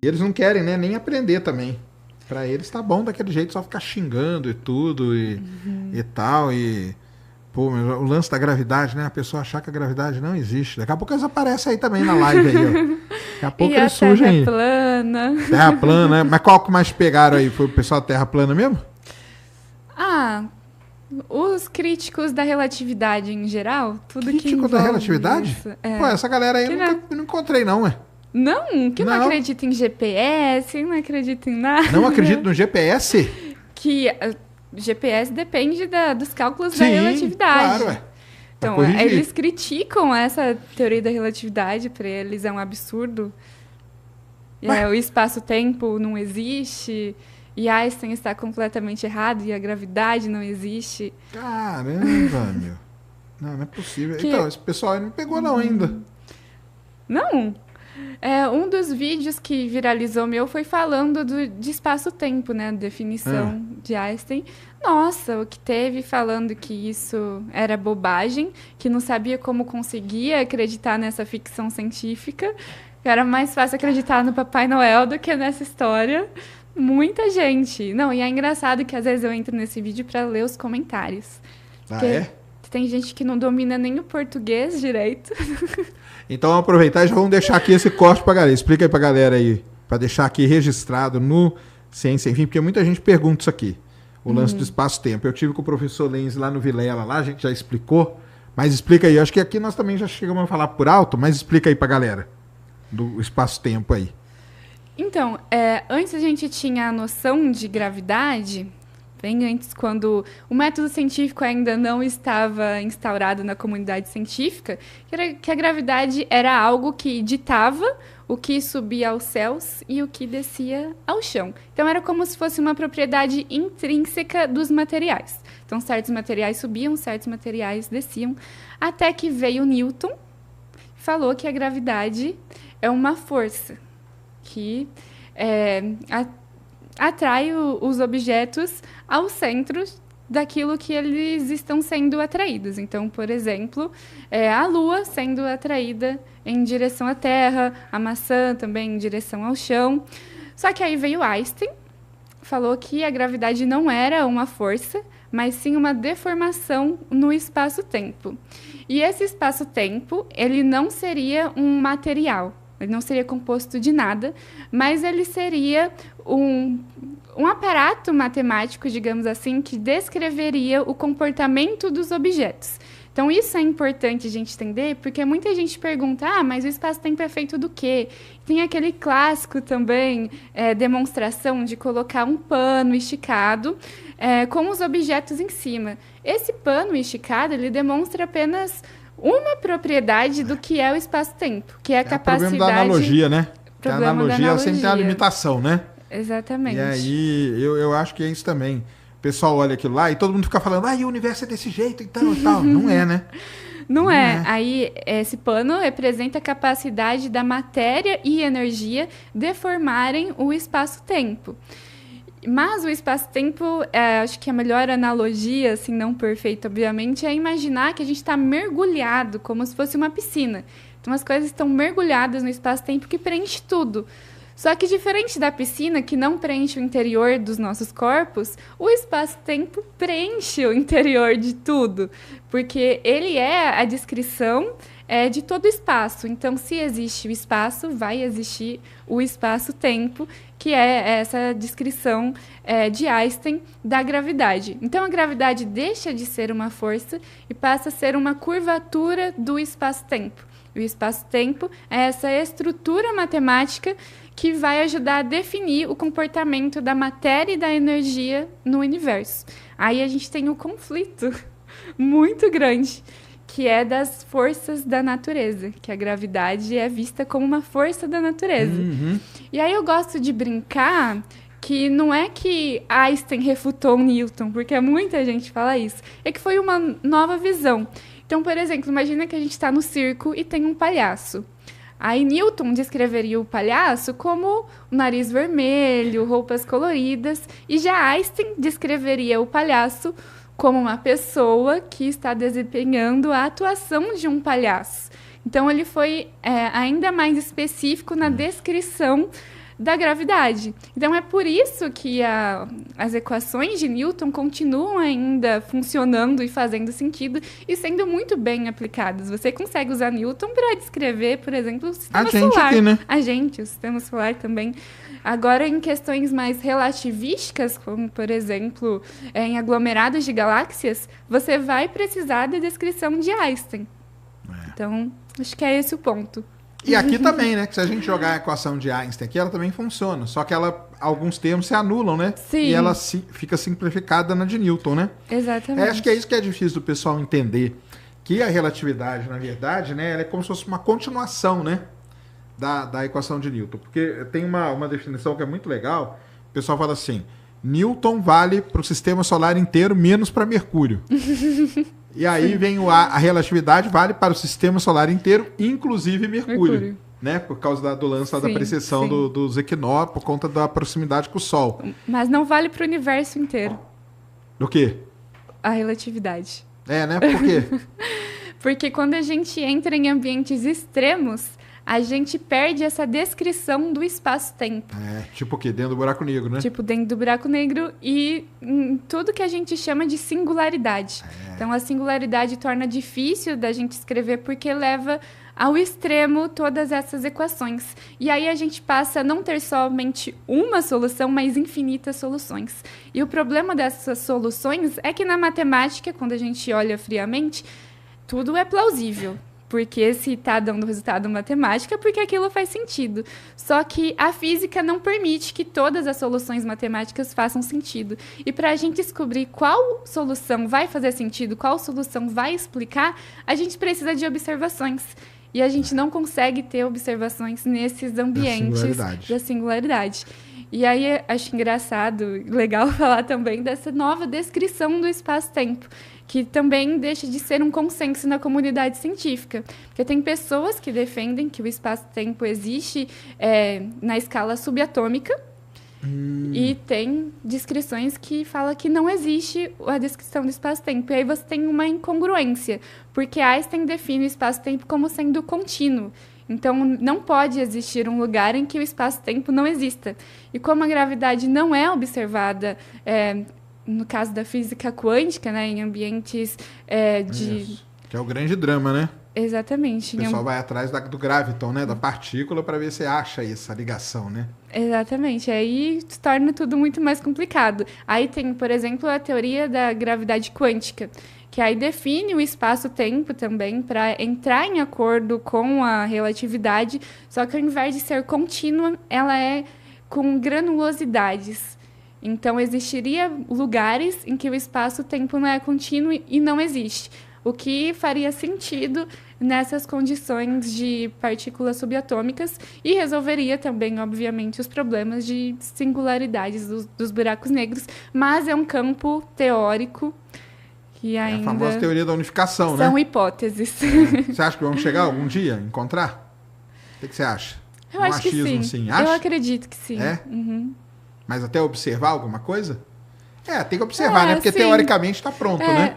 E eles não querem, né, nem aprender também. Pra eles tá bom daquele jeito, só ficar xingando e tudo e tal. E, pô, mas o lance da gravidade, né? A pessoa achar que a gravidade não existe. Daqui a pouco eles aparecem aí também na live aí, ó. Daqui a pouco E eles a surgem aí. Terra plana. Terra plana, né? Mas qual que mais pegaram aí? Foi o pessoal da Terra plana mesmo? Ah, os críticos da relatividade em geral, tudo que Crítico envolve da relatividade? isso, é. Pô, essa galera aí eu Que nunca, não encontrei, não, ué. Não, que não Não. acredita em GPS, não acredita em nada. Não acredito no GPS? Que GPS depende dos cálculos da Sim, relatividade. claro, ué. Então, Pra corrigir. eles criticam essa teoria da relatividade, para eles é um absurdo. O espaço-tempo não existe, e Einstein está completamente errado, e a gravidade não existe. Caramba, meu. Não é possível. Que- Então, esse pessoal aí não pegou não ainda. Não! Um dos vídeos que viralizou meu foi falando de espaço-tempo, né? Definição de Einstein. Nossa, o que teve falando que isso era bobagem, que não sabia como conseguia acreditar nessa ficção científica. Que era mais fácil acreditar no Papai Noel do que nessa história. Muita gente. Não, e é engraçado que às vezes eu entro nesse vídeo para ler os comentários. Ah, Porque é? tem gente que não domina nem o português direito. Então, vamos aproveitar e já vamos deixar aqui esse corte pra galera. Explica aí pra galera aí, pra deixar aqui registrado no Ciência Sem Fim, porque muita gente pergunta isso aqui, o lance do espaço-tempo. Eu tive com o professor Lenz lá no Vilela, lá a gente já explicou, mas explica aí. Acho que aqui nós também já chegamos a falar por alto, mas explica aí pra galera do espaço-tempo aí. Então, antes a gente tinha a noção de gravidade, bem antes, quando o método científico ainda não estava instaurado na comunidade científica, que a gravidade era algo que ditava o que subia aos céus e o que descia ao chão. Então, era como se fosse uma propriedade intrínseca dos materiais. Então, certos materiais subiam, certos materiais desciam, até que veio Newton e falou que a gravidade é uma força que atrai os objetos ao centro daquilo que eles estão sendo atraídos. Então, por exemplo, a Lua sendo atraída em direção à Terra, a maçã também em direção ao chão. Só que aí veio Einstein, falou que a gravidade não era uma força, mas sim uma deformação no espaço-tempo. E esse espaço-tempo, ele não seria um material, ele não seria composto de nada, mas ele seria um aparato matemático, digamos assim, que descreveria o comportamento dos objetos. Então, isso é importante a gente entender, porque muita gente pergunta, mas o espaço-tempo é feito do quê? Tem aquele clássico também, demonstração de colocar um pano esticado com os objetos em cima. Esse pano esticado, ele demonstra apenas uma propriedade do que é o espaço-tempo, que é a capacidade... É o problema da analogia, né? Que a Problema da analogia sempre tem uma analogia. limitação, né? Exatamente. E aí, eu acho que é isso também. O pessoal olha aquilo lá e todo mundo fica falando, e o universo é desse jeito, então, e tal. Não é, né? Não é. Aí, esse pano representa a capacidade da matéria e energia deformarem o espaço-tempo. Mas o espaço-tempo, acho que a melhor analogia, assim, não perfeita, obviamente, é imaginar que a gente está mergulhado, como se fosse uma piscina. Então, as coisas estão mergulhadas no espaço-tempo que preenche tudo. Só que, diferente da piscina, que não preenche o interior dos nossos corpos, o espaço-tempo preenche o interior de tudo, porque ele é a descrição de todo o espaço. Então, se existe o espaço, vai existir o espaço-tempo, que é essa descrição de Einstein da gravidade. Então, a gravidade deixa de ser uma força e passa a ser uma curvatura do espaço-tempo. O espaço-tempo é essa estrutura matemática que vai ajudar a definir o comportamento da matéria e da energia no universo. Aí a gente tem um conflito muito grande, que é das forças da natureza, que a gravidade é vista como uma força da natureza. Uhum. E aí eu gosto de brincar que não é que Einstein refutou Newton, porque muita gente fala isso, é que foi uma nova visão. Então, por exemplo, imagina que a gente está no circo e tem um palhaço. Aí Newton descreveria o palhaço como o nariz vermelho, roupas coloridas, e já Einstein descreveria o palhaço como uma pessoa que está desempenhando a atuação de um palhaço. Então, ele foi ainda mais específico na descrição da gravidade. Então, é por isso que as equações de Newton continuam ainda funcionando e fazendo sentido e sendo muito bem aplicadas. Você consegue usar Newton para descrever, por exemplo, o sistema solar. Aqui, né? A gente, o sistema solar também. Agora, em questões mais relativísticas, como, por exemplo, em aglomerados de galáxias, você vai precisar da descrição de Einstein. Então, acho que é esse o ponto. E aqui também, né? Que se a gente jogar a equação de Einstein aqui, ela também funciona. Só que alguns termos se anulam, né? Sim. E ela fica simplificada na de Newton, né? Exatamente. Acho que é isso que é difícil do pessoal entender. Que a relatividade, na verdade, né? Ela é como se fosse uma continuação, né? Da equação de Newton. Porque tem uma definição que é muito legal. O pessoal fala assim, Newton vale para o sistema solar inteiro, menos para Mercúrio. E aí vem a relatividade vale para o sistema solar inteiro, inclusive Mercúrio. Né? Por causa do lance da precessão dos equinócios, por conta da proximidade com o Sol. Mas não vale para o universo inteiro. Do quê? A relatividade. Né? Por quê? Porque quando a gente entra em ambientes extremos, a gente perde essa descrição do espaço-tempo. Tipo o quê? Dentro do buraco negro, né? Tipo, dentro do buraco negro e tudo que a gente chama de singularidade. Então, a singularidade torna difícil da gente escrever porque leva ao extremo todas essas equações. E aí a gente passa a não ter somente uma solução, mas infinitas soluções. E o problema dessas soluções é que na matemática, quando a gente olha friamente, tudo é plausível. Porque se está dando resultado matemático, é porque aquilo faz sentido. Só que a física não permite que todas as soluções matemáticas façam sentido. E para a gente descobrir qual solução vai fazer sentido, qual solução vai explicar, a gente precisa de observações. E a gente não consegue ter observações nesses ambientes da singularidade. E aí, acho engraçado, legal falar também dessa nova descrição do espaço-tempo, que também deixa de ser um consenso na comunidade científica. Porque tem pessoas que defendem que o espaço-tempo existe na escala subatômica, e tem descrições que falam que não existe a descrição do espaço-tempo. E aí você tem uma incongruência, porque Einstein define o espaço-tempo como sendo contínuo. Então, não pode existir um lugar em que o espaço-tempo não exista. E como a gravidade não é observada, no caso da física quântica, né, em ambientes Isso. Que é o grande drama, né? Exatamente. O pessoal vai atrás do graviton, né, da partícula, para ver se acha essa ligação, né? Exatamente. Aí se torna tudo muito mais complicado. Aí tem, por exemplo, a teoria da gravidade quântica, que aí define o espaço-tempo também para entrar em acordo com a relatividade, só que ao invés de ser contínua, ela é com granulosidades. Então, existiria lugares em que o espaço-tempo não é contínuo e não existe, o que faria sentido nessas condições de partículas subatômicas e resolveria também, obviamente, os problemas de singularidades dos buracos negros, mas é um campo teórico que ainda... É a famosa teoria da unificação, são né? hipóteses. Você acha que vamos chegar algum dia a encontrar? O que você acha? Eu acho que sim. Sim. Acha? Eu acredito que sim. Uhum. Mas até observar alguma coisa? Tem que observar, né? Porque teoricamente está pronto, né?